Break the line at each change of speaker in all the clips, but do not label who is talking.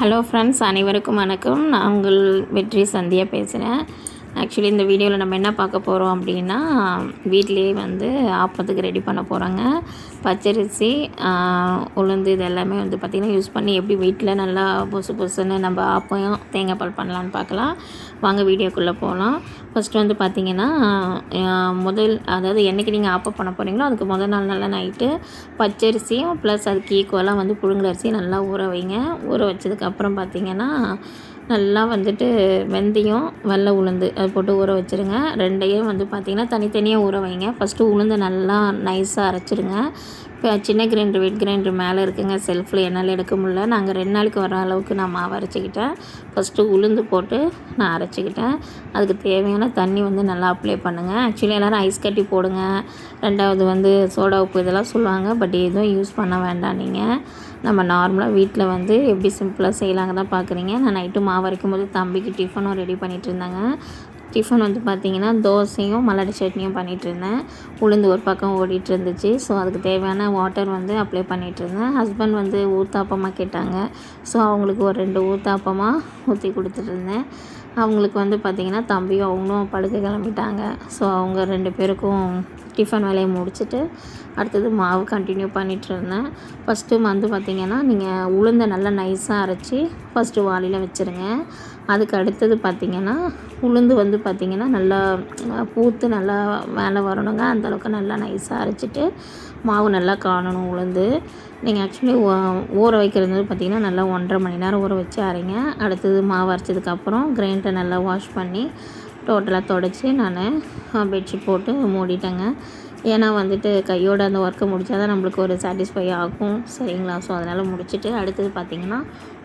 Hello friends, அனைவருக்கும் வணக்கம். நான் உங்கள் வெற்றி சந்தியா பேசுகிறேன். ஆக்சுவலி இந்த வீடியோவில் நம்ம என்ன பார்க்க போகிறோம் அப்படின்னா, வீட்டிலேயே ஆப்பத்துக்கு ரெடி பண்ண போகிறோங்க. பச்சரிசி, உளுந்து இது எல்லாமே பார்த்திங்கன்னா யூஸ் பண்ணி எப்படி வீட்டில் நல்லா பொசு பொசுன்னு நம்ம ஆப்பம் தேங்காய் பால் பண்ணலான்னு பார்க்கலாம். வாங்க வீடியோக்குள்ளே போகலாம். ஃபஸ்ட்டு பார்த்திங்கன்னா, அதாவது என்றைக்கு நீங்கள் ஆப்பம் பண்ண போகிறீங்களோ அதுக்கு முதல் நாள் நல்லா நைட்டு பச்சரிசியும் ப்ளஸ் அதுக்கு ஈக்குவலாக புழுங்கல் அரிசியும் நல்லா ஊற வைங்க. ஊற வச்சதுக்கப்புறம் பார்த்திங்கன்னா நல்லா வெந்தயம், வெள்ளை உளுந்து அது போட்டு ஊற வச்சுருங்க. ரெண்டையும் பார்த்திங்கன்னா தனித்தனியாக ஊற வைங்க. ஃபஸ்ட்டு உளுந்து நல்லா நைஸாக அரைச்சிருங்க. இப்போ சின்ன கிரைண்டர், வெட் கிரைண்டர் மேலே இருக்குங்க செல்ஃபில், என்னால் எடுக்க முடியல. நாங்கள் 2 நாளைக்கு வர அளவுக்கு நான் மாவு அரைச்சிக்கிட்டேன். ஃபஸ்ட்டு உளுந்து போட்டு நான் அரைச்சிக்கிட்டேன். அதுக்கு தேவையான தண்ணி நல்லா அப்ளை பண்ணுங்கள். ஆக்சுவலி எல்லோரும் ஐஸ் கட்டி போடுங்க, ரெண்டாவது சோடா உப்பு இதெல்லாம் சொல்லுவாங்க. பட் எதுவும் யூஸ் பண்ண வேண்டாம். நீங்கள் நம்ம நார்மலாக வீட்டில் எப்படி சிம்பிளாக செய்யலாங்க தான் பார்க்குறீங்க. நான் நைட்டு மாவு அரைக்கும் போது தம்பிக்கு டிஃபனும் ரெடி பண்ணிகிட்டு இருந்தாங்க. டிஃபன் பார்த்திங்கன்னா தோசையும் மல்லாட்டை சட்னியும் பண்ணிகிட்டு இருந்தேன். உளுந்து ஒரு பக்கம் ஓடிட்டு இருந்துச்சு. ஸோ அதுக்கு தேவையான வாட்டர் அப்ளை பண்ணிகிட்டு இருந்தேன். ஹஸ்பண்ட் ஊத்தாப்பமாக கேட்டாங்க. ஸோ அவங்களுக்கு ஒரு 2 ஊத்தாப்பமாக ஊற்றி கொடுத்துட்ருந்தேன். அவங்களுக்கு பார்த்திங்கன்னா தம்பியும் அவங்களும் படுக்க கிளம்பிட்டாங்க. ஸோ அவங்க 2 பேருக்கும் டிஃபன் வேலையை முடிச்சுட்டு அடுத்தது மாவு கண்டினியூ பண்ணிகிட்ருந்தேன். ஃபஸ்ட்டு பார்த்திங்கன்னா நீங்கள் உளுந்தை நல்லா நைஸாக அரைச்சி ஃபஸ்ட்டு வாளியில் வச்சுருங்க. அதுக்கு அடுத்தது பார்த்திங்கன்னா உளுந்து பார்த்திங்கன்னா நல்லா பூத்து நல்லா மேலே வரணுங்க. அந்தளவுக்கு நல்லா நைஸாக அரைச்சிட்டு மாவு நல்லா காணணும். உளுந்து நீங்கள் ஆக்சுவலி ஊற வைக்கிறது பார்த்திங்கன்னா நல்லா 1.5 மணி நேரம் ஊற வச்சு அரைங்க. அடுத்தது மாவு அரைச்சதுக்கப்புறம் கிரைண்டரை நல்லா வாஷ் பண்ணி டோட்டலாக தொடச்சி நான் பெட்ஷீட் போட்டு மூடிட்டேங்க. ஏன்னா கையோட அந்த ஒர்க்கை முடித்தா தான் நம்மளுக்கு ஒரு சாட்டிஸ்ஃபை ஆகும், சரிங்களா? ஸோ அதனால் முடிச்சுட்டு அடுத்தது பார்த்திங்கன்னா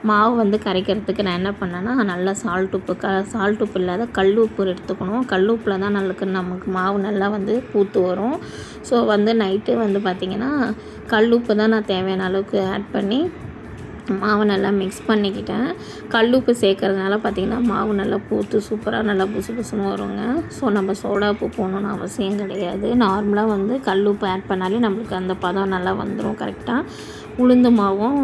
மாவு கரைக்கிறதுக்கு நான் என்ன பண்ணேன்னா, நல்லா சால்ட் உப்பு இல்லாத கல் உப்பு எடுத்துக்கணும். கல் உப்பில் தான் நமக்கு மாவு நல்லா பூத்து வரும். ஸோ நைட்டு பார்த்திங்கன்னா கல் உப்பு தான் நான் தேவையான அளவுக்கு ஆட் பண்ணி மாவு நல்லா மிக்ஸ் பண்ணிக்கிட்டேன். கல் உப்பு சேர்க்கறதுனால பார்த்திங்கன்னா மாவு நல்லா பூத்து சூப்பராக நல்லா புசு புசுன்னு வருங்க. ஸோ நம்ம சோடா உப்பு போடணுன்னு அவசியம் கிடையாது. நார்மலாக கல் உப்பு ஆட் பண்ணாலே நம்மளுக்கு அந்த பதம் நல்லா வந்துடும் கரெக்டாக. உளுந்து மாவும்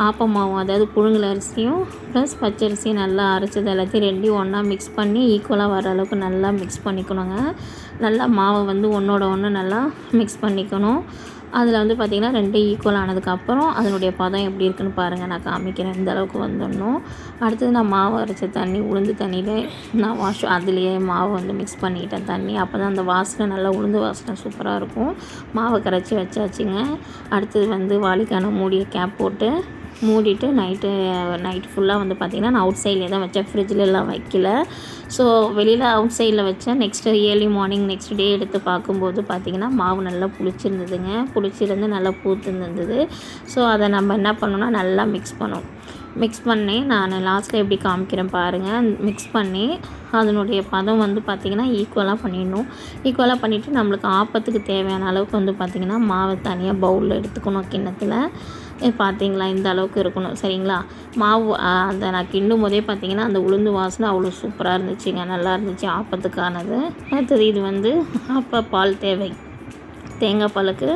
ஆப்ப மாவும், அதாவது புழுங்கல் அரிசியும் ப்ளஸ் பச்சரிசியும் நல்லா அரைச்சது எல்லாத்தையும் 2 ஒன்றா மிக்ஸ் பண்ணி ஈக்குவலாக வர அளவுக்கு நல்லா மிக்ஸ் பண்ணிக்கணுங்க. நல்லா மாவை ஒன்றோட ஒன்று நல்லா மிக்ஸ் பண்ணிக்கணும். அதில் பார்த்திங்கன்னா 2 ஈக்குவல் ஆனதுக்கப்புறம் அதனுடைய பதம் எப்படி இருக்குன்னு பாருங்கள், நான் காமிக்கிறேன். இந்த அளவுக்கு வந்துடணும். அடுத்தது நான் மாவு அரைச்ச தண்ணி, உளுந்து தண்ணியில் நான் அதுலேயே மாவு மிக்ஸ் பண்ணிக்கிட்டேன் தண்ணி. அப்போ தான் அந்த வாசனை நல்லா உளுந்து வாசனை சூப்பராக இருக்கும். மாவை கரைச்சி வச்சாச்சுங்க. அடுத்தது வாளிக்கான மூடியை கேப் போட்டு மூடிட்டு நைட்டு ஃபுல்லாக பார்த்திங்கன்னா நான் அவுட் சைட்லேயே தான் வச்சேன், ஃப்ரிட்ஜிலலாம் வைக்கல. ஸோ வெளியில் அவுட் சைடில் வச்சேன். Next early morning next day எடுத்து பார்க்கும்போது பார்த்திங்கன்னா மாவு நல்லா புளிச்சிருந்ததுங்க. புளிச்சிருந்து நல்லா பூத்துருந்தது. ஸோ அதை நம்ம என்ன பண்ணணும்னா நல்லா மிக்ஸ் பண்ணி நான் லாஸ்ட்டில் எப்படி காமிக்கிறேன் பாருங்கள். மிக்ஸ் பண்ணி அதனுடைய பதம் பார்த்திங்கன்னா ஈக்குவலாக பண்ணிடணும். ஈக்குவலாக பண்ணிவிட்டு நம்மளுக்கு ஆப்பத்துக்கு தேவையான அளவுக்கு பார்த்திங்கன்னா மாவை தனியாக பவுலில் எடுத்துக்கணும், கிண்ணத்தில். பார்த்திங்களா, இந்த அளவுக்கு இருக்கணும், சரிங்களா? மாவு அதை நான் கிண்டும் போதே பார்த்திங்கன்னா அந்த உளுந்து வாசனை அவ்வளோ சூப்பராக இருந்துச்சுங்க, நல்லா இருந்துச்சு ஆப்பத்துக்கானது. அடுத்தது இது ஆப்ப பால் தேங்காய் பாலுக்கு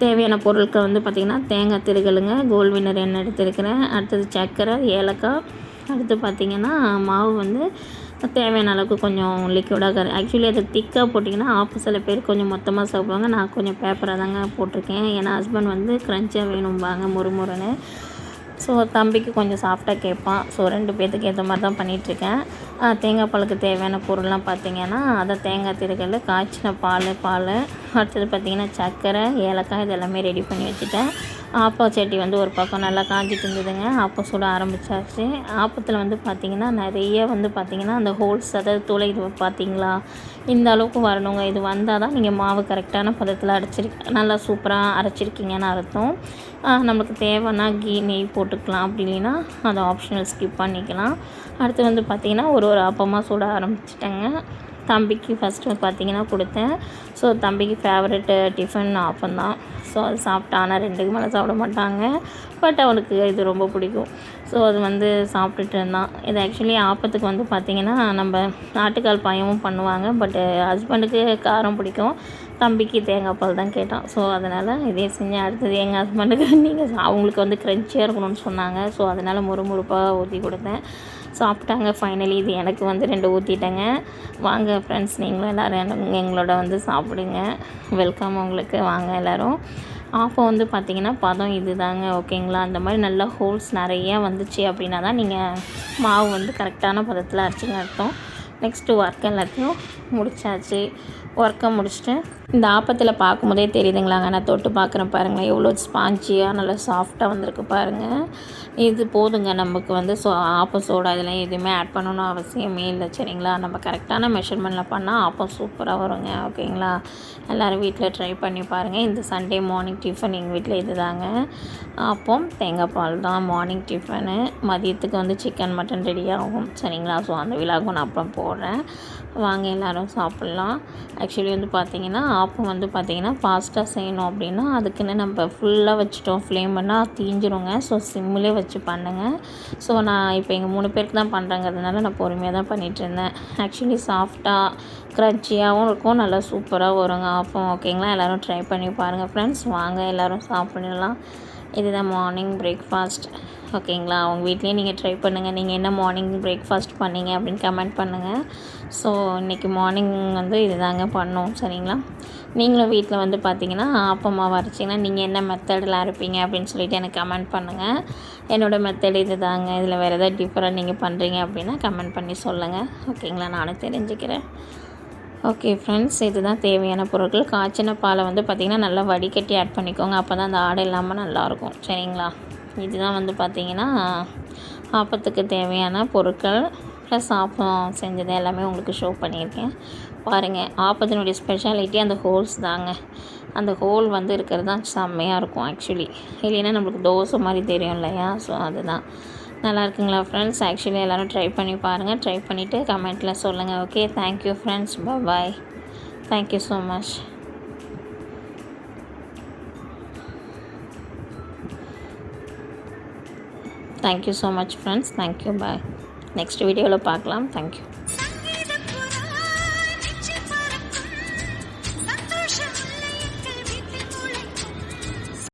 தேவையான பொருட்கள் பார்த்திங்கன்னா தேங்காய் திருகலுங்க, கோல்ட் வின்னர் எண்ணெய் எடுத்துருக்கிறேன். அடுத்தது சர்க்கரை, ஏலக்காய். அடுத்து பார்த்திங்கன்னா மாவு தேவையான அளவுக்கு கொஞ்சம் லிக்விடாக ஆக்சுவலி அதை திக்காக போட்டிங்கன்னா சில பேர் கொஞ்சம் மொத்தமாக சாப்பிடுவாங்க. நான் கொஞ்சம் பேப்பராக தாங்க போட்டிருக்கேன். ஏன்னா ஹஸ்பண்ட் க்ரன்ச்சியாக வேணும்பாங்க, முறுமுறுன்னு. ஸோ தம்பிக்கு கொஞ்சம் சாஃப்டாக கேட்பான். ஸோ 2 பேர்த்துக்கு ஏற்ற மாதிரி தான் பண்ணிகிட்ருக்கேன். தேங்காய் பாலுக்கு தேவையான பொருள்லாம் பார்த்திங்கன்னா அதை தேங்காய் திருகல், காய்ச்சின பால். அடுத்தது பார்த்திங்கன்னா சர்க்கரை, ஏலக்காய் இது எல்லாமே ரெடி பண்ணி வச்சுட்டேன். ஆப்பச்சட்டி ஒரு பக்கம் நல்லா காஞ்சிட்டு இருந்ததுங்க. ஆப்பம் சுட ஆரம்பித்தாச்சு. ஆப்பத்தில் பார்த்திங்கன்னா நிறைய பார்த்திங்கன்னா அந்த ஹோல்ஸ், அதாவது துளை இது பார்த்திங்களா, இந்த அளவுக்கு வரணுங்க. இது வந்தால் தான் நீங்கள் மாவு கரெக்டான பதத்தில் நல்லா சூப்பராக அரைச்சிருக்கீங்கன்னு அர்த்தம். நம்மளுக்கு தேவைன்னா கீ, நெய் போட்டுக்கலாம். அப்படி இல்லைன்னா அதை ஆப்ஷனல் ஸ்கிப் பண்ணிக்கலாம். அடுத்து பார்த்திங்கன்னா ஒரு ஆப்பமாக சுட ஆரம்பிச்சிட்டேங்க. தம்பிக்கு ஃபஸ்ட்டு பார்த்திங்கன்னா கொடுத்தேன். ஸோ தம்பிக்கு ஃபேவரெட்டு டிஃபன் ஆப்பம் தான். ஸோ அது சாப்பிட்டான். ஆனால் 2க்கு மேலே சாப்பிட மாட்டாங்க. பட் அவனுக்கு இது ரொம்ப பிடிக்கும். ஸோ அது சாப்பிட்டுட்டு இருந்தான். இது ஆக்சுவலி ஆப்பத்துக்கு பார்த்திங்கன்னா நம்ம ஆட்டுக்கால் பாயமும் பண்ணுவாங்க. பட் ஹஸ்பண்டுக்கு காரம் பிடிக்கும். தம்பிக்கு தேங்காய் பால் தான் கேட்டான். ஸோ அதனால் இதே செஞ்சேன். அடுத்தது எங்கள் ஹஸ்பண்டுக்கு நீங்கள் அவங்களுக்கு வந்து க்ரன்ச்சியாக இருக்கணும்னு சொன்னாங்க. ஸோ அதனால் முறுமுறுப்பாக ஊற்றி கொடுத்தேன். சாப்பிட்டாங்க. ஃபைனலி இது எனக்கு வந்து 2 ஊற்றிட்டேங்க. வாங்க ஃப்ரெண்ட்ஸ், நீங்களும் எல்லோரும் எங்களோட வந்து சாப்பிடுங்க. வெல்கம் உங்களுக்கு. வாங்க எல்லோரும். ஆப்பம் வந்து பார்த்திங்கன்னா பதம் இது தாங்க, ஓகேங்களா? அந்த மாதிரி நல்லா ஹோல்ஸ் நிறையா வந்துச்சு அப்படின்னா தான் நீங்கள் மாவு வந்து கரெக்டான பதத்தில் அரைச்சிங்க அர்த்தம். நெக்ஸ்ட்டு ஒர்க் எல்லாத்தையும் முடிச்சாச்சு. ஒர்க்கை முடிச்சுட்டு இந்த ஆப்பத்தில் பார்க்கும்போதே தெரியுதுங்களாங்க, நான் தொட்டு பார்க்குறேன் பாருங்களேன், எவ்வளோ ஸ்பாஞ்சியாக நல்லா சாஃப்டாக வந்திருக்கு பாருங்கள். இது போதுங்க நமக்கு வந்து. ஆப்பம் சோடா இதெல்லாம் எதுவுமே ஆட் பண்ணணும்னு அவசியமே இல்லை, சரிங்களா? நம்ம கரெக்டான மெஷர்மெண்ட்டில் பண்ணால் ஆப்பம் சூப்பராக வருங்க, ஓகேங்களா? எல்லோரும் வீட்டில் ட்ரை பண்ணி பாருங்கள். இந்த சண்டே மார்னிங் டிஃபன் எங்கள் வீட்டில் இது தாங்க. ஆப்பம் தேங்காய் பால் தான் மார்னிங் டிஃபனு. மதியத்துக்கு வந்து சிக்கன் மட்டன் ரெடி ஆகும், சரிங்களா? ஸோ அந்த விழாவுக்கும் நான் அப்புறம் போடுறேன். வாங்க எல்லோரும் சாப்பிட்லாம். ஆக்சுவலி வந்து பார்த்திங்கன்னா ஆப்பம் வந்து பார்த்திங்கன்னா ஃபாஸ்ட்டாக செய்யணும் அப்படின்னா அதுக்குன்னு நம்ம ஃபுல்லாக வச்சுட்டோம் ஃப்ளேம் பண்ணால் தீஞ்சிருங்க. ஸோ சிம்மிலே வச்சு பண்ணுங்கள். ஸோ நான் இப்போ எங்கள் 3 பேருக்கு தான் பண்ணுறங்கிறதுனால நான் பொறுமையாக தான் பண்ணிகிட்ருந்தேன். ஆக்சுவலி சாஃப்டாக க்ரன்ச்சியாகவும் இருக்கும், நல்லா சூப்பராக வருங்க ஆப்பம், ஓகேங்களா? எல்லோரும் ட்ரை பண்ணி பாருங்கள் ஃப்ரெண்ட்ஸ். வாங்க எல்லோரும் சாப்பிடலாம். இதுதான் மார்னிங் பிரேக்ஃபாஸ்ட், ஓகேங்களா? அவங்க வீட்லேயே நீங்கள் ட்ரை பண்ணுங்கள். நீங்கள் என்ன மார்னிங் பிரேக்ஃபாஸ்ட் பண்ணீங்க அப்படின்னு கமெண்ட் பண்ணுங்கள். ஸோ இன்றைக்கி மார்னிங் வந்து இது தாங்க பண்ணோம், சரிங்களா? நீங்களும் வீட்டில் வந்து பார்த்தீங்கன்னா ஆப்பம் மாவு அரைச்சிங்கன்னா நீங்கள் என்ன மெத்தடில் அரைப்பீங்க அப்படின்னு சொல்லிவிட்டு எனக்கு கமெண்ட் பண்ணுங்கள். என்னோடய மெத்தட் இது தாங்க. இதில் வேறு எதாவது டிஃப்ரெண்ட் நீங்கள் பண்ணுறீங்க அப்படின்னா கமெண்ட் பண்ணி சொல்லுங்கள், ஓகேங்களா? நானும் தெரிஞ்சுக்கிறேன். ஓகே ஃப்ரெண்ட்ஸ், இதுதான் தேவையான பொருட்கள். காய்ச்சின பாலை வந்து பார்த்திங்கன்னா நல்லா வடிகட்டி ஆட் பண்ணிக்கோங்க. அப்போ தான் அந்த ஆடை இல்லாமல் நல்லாயிருக்கும், சரிங்களா? இதுதான் வந்து பார்த்திங்கன்னா ஆப்பத்துக்கு தேவையான பொருட்கள். ப்ளஸ் ஆப்பம் செஞ்சது எல்லாமே உங்களுக்கு ஷோ பண்ணியிருக்கேன் பாருங்கள். ஆப்பத்தினுடைய ஸ்பெஷாலிட்டி அந்த ஹோல்ஸ் தாங்க. அந்த ஹோல் வந்து இருக்கிறது தான் செம்மையாக இருக்கும் ஆக்சுவலி. இல்லைன்னா நம்மளுக்கு தோசை மாதிரி தெரியும் இல்லையா? ஸோ அதுதான். நல்லா இருக்குங்களா ஃப்ரெண்ட்ஸ்? ஆக்சுவலி எல்லோரும் ட்ரை பண்ணி பாருங்கள். ட்ரை பண்ணிவிட்டு கமெண்ட்டில் சொல்லுங்கள், okay? Thank you friends. Bye. Thank you so much. Thank you so much friends. Thank you. Bye. Next வீடியோவில் பார்க்கலாம். தேங்க்யூ.